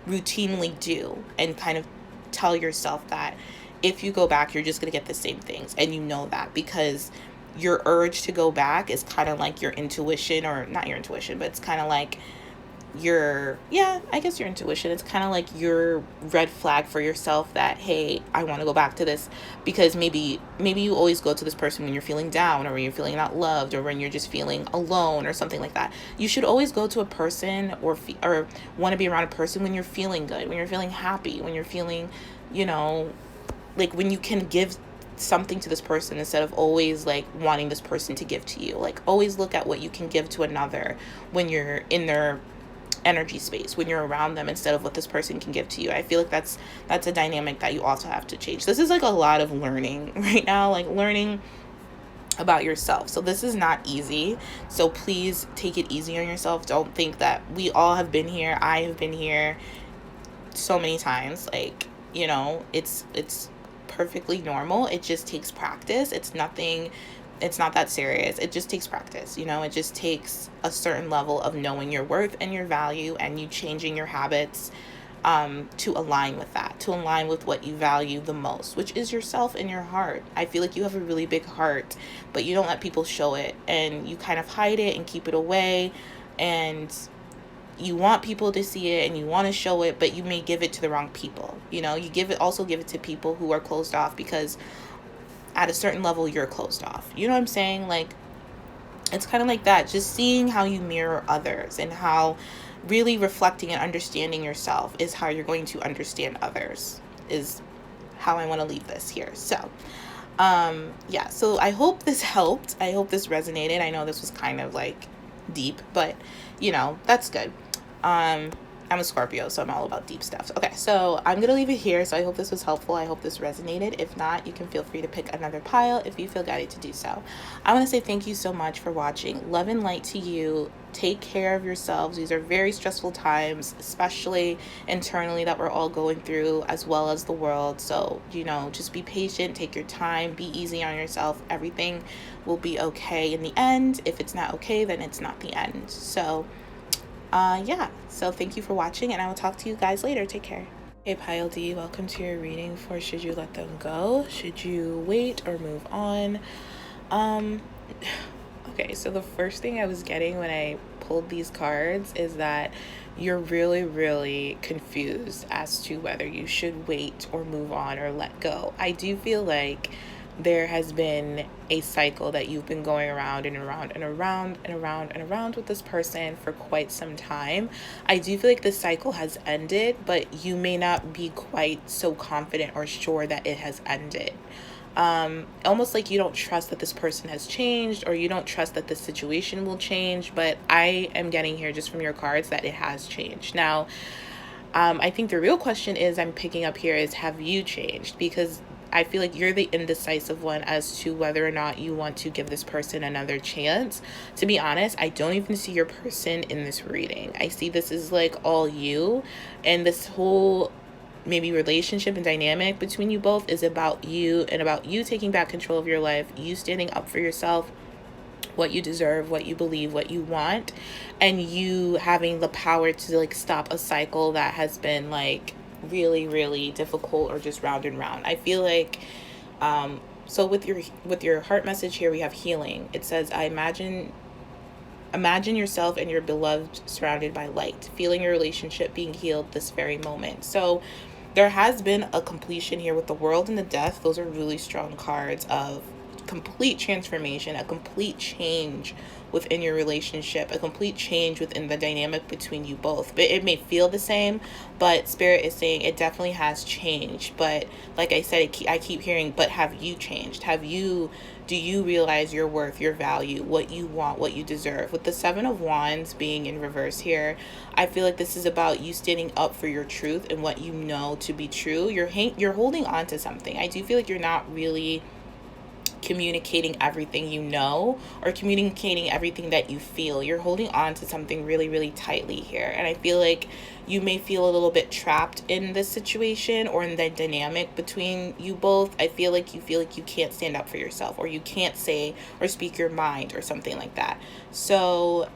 routinely do, and kind of tell yourself that if you go back, you're just going to get the same things. And that because your urge to go back is kind of like your intuition, or not your intuition, but it's kind of like your intuition. It's kind of like your red flag for yourself that, hey, I want to go back to this. Because maybe you always go to this person when you're feeling down, or when you're feeling not loved, or when you're just feeling alone, or something like that. You should always go to a person, or want to be around a person when you're feeling good, when you're feeling happy, when you're feeling, like when you can give something to this person, instead of always like wanting this person to give to you. Like, always look at what you can give to another when you're in their energy space, when you're around them, instead of what this person can give to you. I feel like that's a dynamic that you also have to change. This is like a lot of learning right now, like learning about yourself. So this is not easy. So please take it easy on yourself. Don't think that we all have been here. I have been here so many times. Like, it's perfectly normal. It just takes practice. It's not that serious. It just takes practice. It just takes a certain level of knowing your worth and your value, and you changing your habits to align with that, to align with what you value the most, which is yourself and your heart. I feel like you have a really big heart, but you don't let people show it, and you kind of hide it and keep it away, and you want people to see it, and you want to show it, but you may give it to the wrong people. You give it to people who are closed off, because at a certain level you're closed off. You know what I'm saying? Like, it's kind of like that. Just seeing how you mirror others, and how really reflecting and understanding yourself is how you're going to understand others, is how I want to leave this here. So so I hope this helped. I hope this resonated. I know this was kind of like deep, but that's good. I'm a Scorpio, so I'm all about deep stuff. Okay, so I'm going to leave it here. So I hope this was helpful. I hope this resonated. If not, you can feel free to pick another pile if you feel guided to do so. I want to say thank you so much for watching. Love and light to you. Take care of yourselves. These are very stressful times, especially internally, that we're all going through, as well as the world. So, just be patient, take your time, be easy on yourself. Everything will be okay in the end. If it's not okay, then it's not the end. So, so thank you for watching, and I will talk to you guys later. Take care. Hey Pile D, welcome to your reading for Should You Let Them Go? Should you wait or move on? Okay, so the first thing I was getting when I pulled these cards is that you're really, really confused as to whether you should wait or move on or let go. I do feel like there has been a cycle that you've been going around and around and around and around and around with this person for quite some time. I do feel like this cycle has ended, but you may not be quite so confident or sure that it has ended. Almost like you don't trust that this person has changed, or you don't trust that this situation will change. But I am getting here just from your cards that it has changed. Now, I think the real question is I'm picking up here is, have you changed? Because I feel like you're the indecisive one as to whether or not you want to give this person another chance. To be honest, I don't even see your person in this reading. I see this is like all you, and this whole maybe relationship and dynamic between you both is about you, and about you taking back control of your life, you standing up for yourself, what you deserve, what you believe, what you want, and you having the power to like stop a cycle that has been like really, really difficult or just round and round. I feel like so with your heart message here, we have healing. It says, I imagine yourself and your beloved surrounded by light, feeling your relationship being healed this very moment. So there has been a completion here with the World and the Death. Those are really strong cards of complete transformation, a complete change within your relationship, a complete change within the dynamic between you both. But it may feel the same, but Spirit is saying it definitely has changed. But like I said, I keep hearing, but have you changed? Do you realize your worth, your value, what you want, what you deserve? With the Seven of Wands being in reverse here, I feel like this is about you standing up for your truth and what you know to be true. You're holding on to something. I do feel like you're not really communicating everything you know or communicating everything that you feel. You're holding on to something really, really tightly here. And I feel like you may feel a little bit trapped in this situation or in the dynamic between you both. I feel like you can't stand up for yourself, or you can't say or speak your mind or something like that. So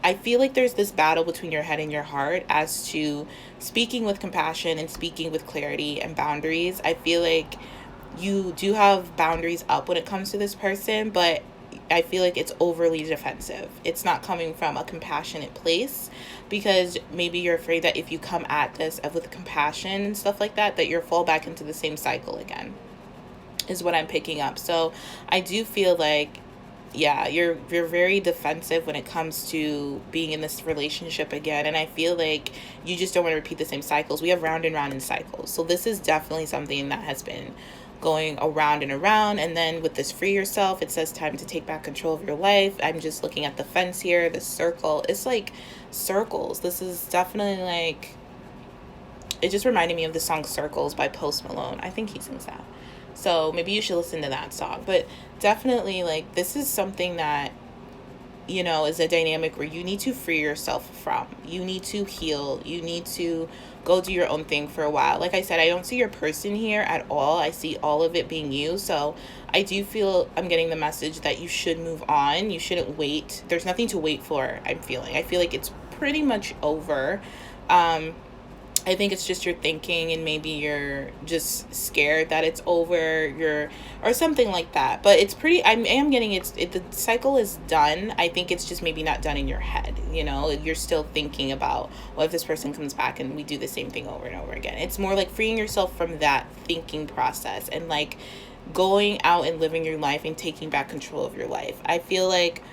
I feel like there's this battle between your head and your heart as to speaking with compassion and speaking with clarity and boundaries. I feel like you do have boundaries up when it comes to this person, but I feel like it's overly defensive. It's not coming from a compassionate place, because maybe you're afraid that if you come at this with compassion and stuff like that, that you'll fall back into the same cycle again, is what I'm picking up. So I do feel like, yeah, you're very defensive when it comes to being in this relationship again. And I feel like you just don't want to repeat the same cycles. We have round and round in cycles. So this is definitely something that has been going around and around. And then with this free yourself, it says time to take back control of your life. I'm just looking at the fence here, the circle. It's like circles. This is definitely like, it just reminded me of the song Circles by Post Malone. I think he sings that. So maybe you should listen to that song. But definitely, like, this is something that, you know, is a dynamic where you need to free yourself from. You need to heal. You need to go do your own thing for a while. Like I said, I don't see your person here at all. I see all of it being you. So I do feel I'm getting the message that you should move on. You shouldn't wait. There's nothing to wait for, I feel like it's pretty much over. I think it's just your thinking, and maybe you're just scared that it's over, or something like that. But it's pretty, I am getting the cycle is done. I think it's just maybe not done in your head. You know, you're still thinking about, what if this person comes back and we do the same thing over and over again. It's more like freeing yourself from that thinking process and like going out and living your life and taking back control of your life. I feel like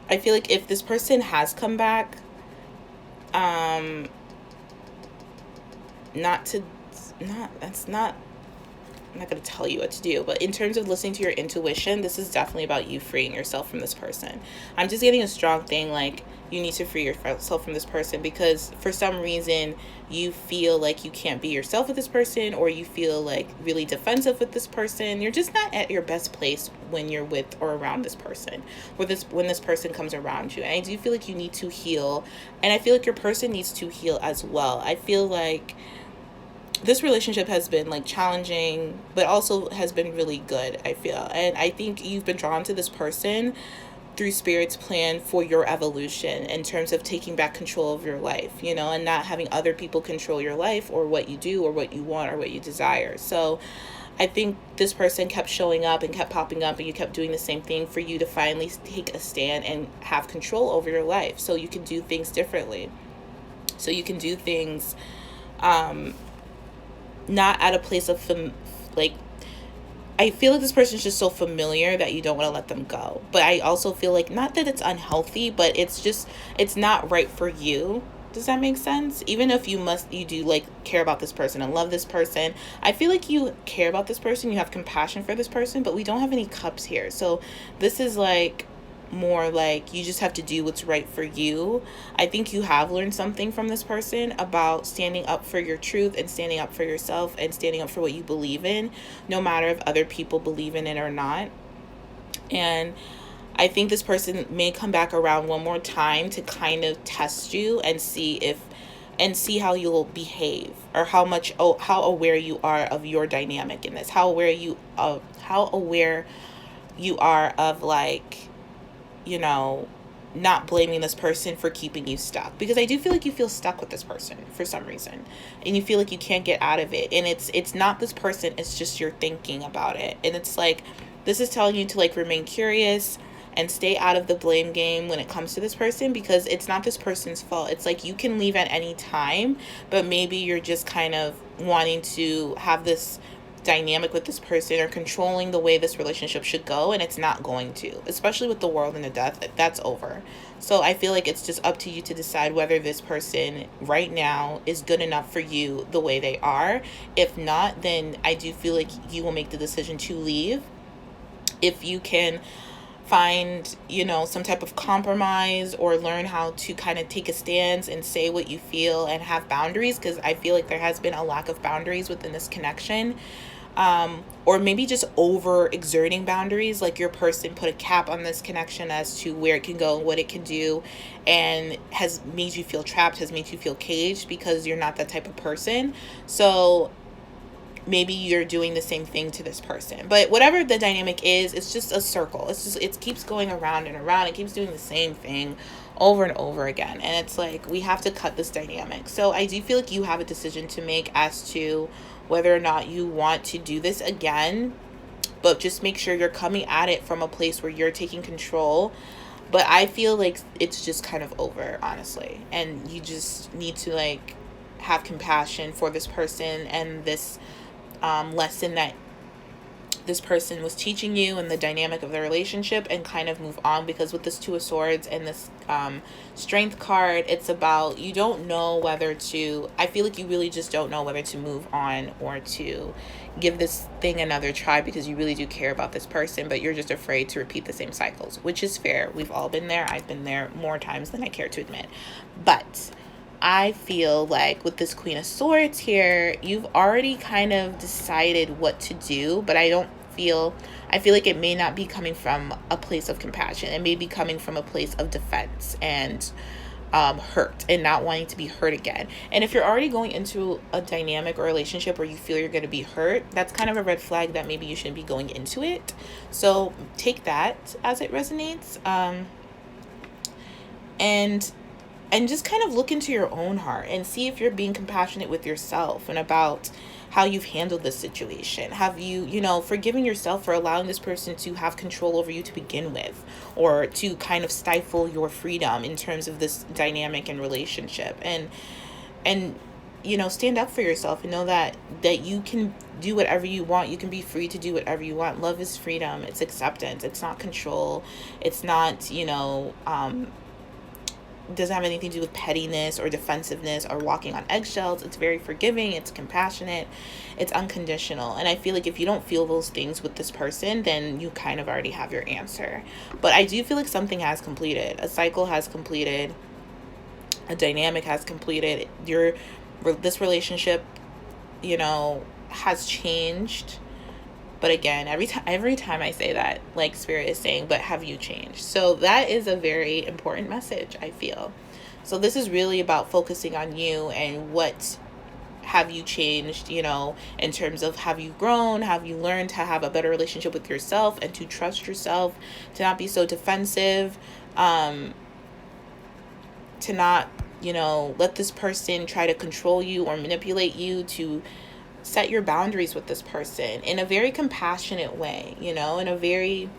if this person has come back, I'm not going to tell you what to do, but in terms of listening to your intuition, this is definitely about you freeing yourself from this person. I'm just getting a strong thing, like, you need to free yourself from this person because for some reason you feel like you can't be yourself with this person, or you feel like really defensive with this person. You're just not at your best place when you're with or around this person, when this person comes around you. And I do feel like you need to heal, and I feel like your person needs to heal as well. I feel like this relationship has been like challenging, but also has been really good, I feel. And I think you've been drawn to this person through Spirit's plan for your evolution in terms of taking back control of your life, you know, and not having other people control your life or what you do or what you want or what you desire. So I think this person kept showing up and kept popping up, and you kept doing the same thing for you to finally take a stand and have control over your life, so you can do things differently, so you can do things not at a place of like, I feel like this person's just so familiar that you don't want to let them go. But I also feel like, not that it's unhealthy, but it's just, it's not right for you. Does that make sense? Even if you do like care about this person and love this person, I feel like you care about this person, you have compassion for this person, but we don't have any cups here. So this is like more like you just have to do what's right for you. I think you have learned something from this person about standing up for your truth and standing up for yourself and standing up for what you believe in, no matter if other people believe in it or not. And I think this person may come back around one more time to kind of test you and see how you'll behave, or how aware you are of your dynamic in this, how aware you are of, like, not blaming this person for keeping you stuck, because I do feel like you feel stuck with this person for some reason, and you feel like you can't get out of it. And it's not this person, it's just your thinking about it. And it's like, this is telling you to like remain curious and stay out of the blame game when it comes to this person, because it's not this person's fault. It's like, you can leave at any time, but maybe you're just kind of wanting to have this dynamic with this person, or controlling the way this relationship should go, and it's not going to, especially with the world and the death. That's over. So I feel like it's just up to you to decide whether this person right now is good enough for you the way they are. If not, then I do feel like you will make the decision to leave. If you can find, some type of compromise, or learn how to kind of take a stance and say what you feel and have boundaries, because I feel like there has been a lack of boundaries within this connection. Or maybe just over exerting boundaries, like your person put a cap on this connection as to where it can go and what it can do, and has made you feel trapped, has made you feel caged, because you're not that type of person. So maybe you're doing the same thing to this person. But whatever the dynamic is, it's just a circle. It keeps going around and around. It keeps doing the same thing over and over again. And it's like, we have to cut this dynamic. So I do feel like you have a decision to make as to whether or not you want to do this again. But just make sure you're coming at it from a place where you're taking control. But I feel like it's just kind of over, honestly. And you just need to like have compassion for this person and this lesson that this person was teaching you, and the dynamic of the relationship, and kind of move on. Because with this Two of Swords and this Strength card, it's about, you don't know whether to, I feel like you really just don't know whether to move on or to give this thing another try, because you really do care about this person, but you're just afraid to repeat the same cycles, which is fair. We've all been there. I've been there more times than I care to admit. But I feel like with this Queen of Swords here, you've already kind of decided what to do, but I feel like it may not be coming from a place of compassion. It may be coming from a place of defense and hurt, and not wanting to be hurt again. And if you're already going into a dynamic or relationship where you feel you're going to be hurt, that's kind of a red flag that maybe you shouldn't be going into it. So take that as it resonates. And just kind of look into your own heart and see if you're being compassionate with yourself and about how you've handled this situation. Have you, forgiven yourself for allowing this person to have control over you to begin with, or to kind of stifle your freedom in terms of this dynamic and relationship? And stand up for yourself and know that you can do whatever you want. You can be free to do whatever you want. Love is freedom. It's acceptance. It's not control. It's not, doesn't have anything to do with pettiness or defensiveness or walking on eggshells. It's very forgiving. It's compassionate. It's unconditional. And I feel like if you don't feel those things with this person, then you kind of already have your answer. But I do feel like something has completed. A cycle has completed. A dynamic has completed. This relationship, has changed. But again, every time I say that, like, Spirit is saying, but have you changed? So that is a very important message, I feel. So this is really about focusing on you and what have you changed, in terms of, have you grown? Have you learned to have a better relationship with yourself and to trust yourself, to not be so defensive, to not, let this person try to control you or manipulate you to set your boundaries with this person in a very compassionate way, you know, in a very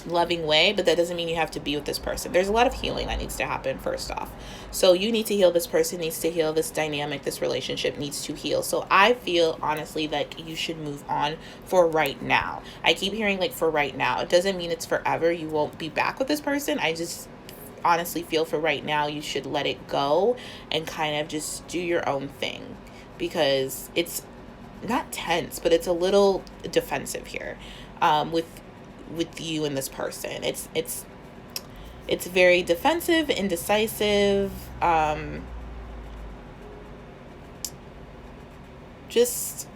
loving way, but that doesn't mean you have to be with this person. There's a lot of healing that needs to happen first off. So you need to heal, this person needs to heal, this dynamic, this relationship needs to heal. So I feel honestly like you should move on for right now. I keep hearing like for right now. It doesn't mean it's forever. You won't be back with this person. I just honestly feel for right now you should let it go and kind of just do your own thing, because it's not tense, but it's a little defensive here, with you and this person. It's very defensive, indecisive, just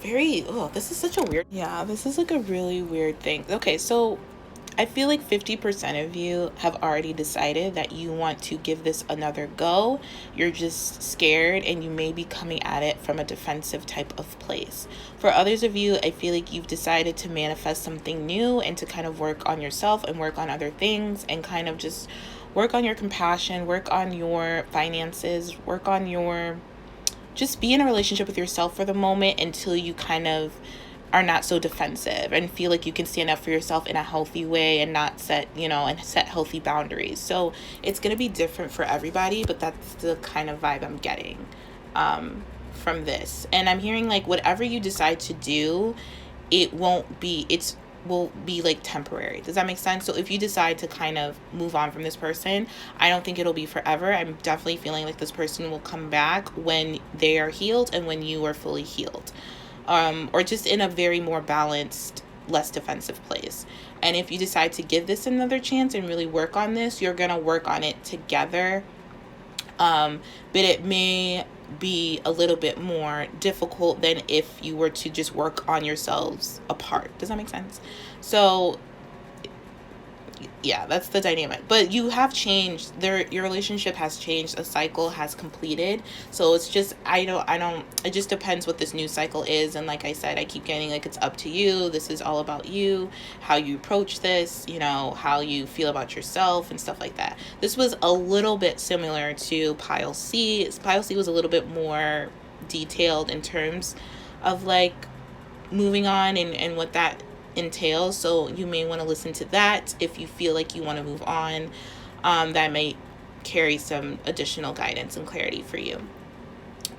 very, oh, this is such a weird, yeah, this is like a really weird thing. Okay, so I feel like 50% of you have already decided that you want to give this another go. You're just scared and you may be coming at it from a defensive type of place. For others of you, I feel like you've decided to manifest something new and to kind of work on yourself and work on other things and kind of just work on your compassion, work on your finances, work on your, just be in a relationship with yourself for the moment until you kind of are not so defensive and feel like you can stand up for yourself in a healthy way and not set, you know, and set healthy boundaries. So it's going to be different for everybody, but that's the kind of vibe I'm getting from this. And I'm hearing like whatever you decide to do, it won't be, will be like temporary. Does that make sense? So if you decide to kind of move on from this person, I don't think it'll be forever. I'm definitely feeling like this person will come back when they are healed and when you are fully healed. Or just in a very more balanced, less defensive place. And if you decide to give this another chance and really work on this, you're going to work on it together. But it may be a little bit more difficult than if you were to just work on yourselves apart. Does that make sense? So yeah, that's the dynamic. But you have changed. Your relationship has changed. A cycle has completed. So it's just, I don't, it just depends what this new cycle is. And like I said, I keep getting like, it's up to you. This is all about you, how you approach this, you know, how you feel about yourself and stuff like that. This was a little bit similar to Pile C. Pile C was a little bit more detailed in terms of like moving on and what that entails. So you may want to listen to that if you feel like you want to move on. That may carry some additional guidance and clarity for you.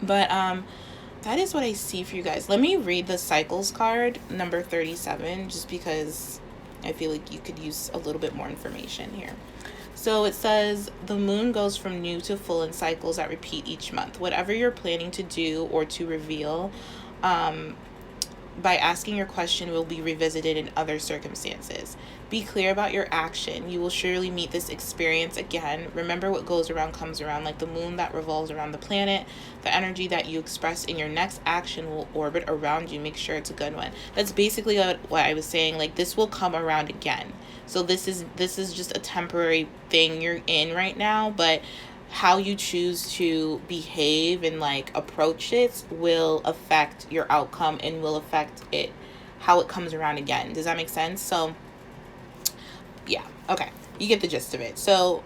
But that is what I see for you guys. Let me read the cycles card, number 37, just because I feel like you could use a little bit more information here. So it says, the moon goes from new to full in cycles that repeat each month. Whatever you're planning to do or to reveal, by asking your question will be revisited in other circumstances. Be clear about your action. You will surely meet this experience again. Remember, what goes around comes around, like the moon that revolves around the planet. The energy that you express in your next action will orbit around you. Make sure it's a good one. That's basically what I was saying. Like, this will come around again. So this is just a temporary thing you're in right now, but how you choose to behave and like approach it will affect your outcome and will affect it, how it comes around again. Does that make sense? So yeah, okay, you get the gist of it. So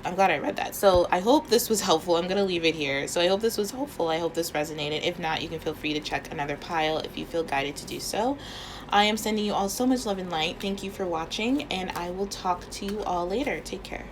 I'm glad I read that. So I hope this was helpful. I'm gonna leave it here. So I hope this was helpful. I hope this resonated. If not, you can feel free to check another pile if you feel guided to do so. I am sending you all so much love and light. Thank you for watching, and I will talk to you all later. Take care.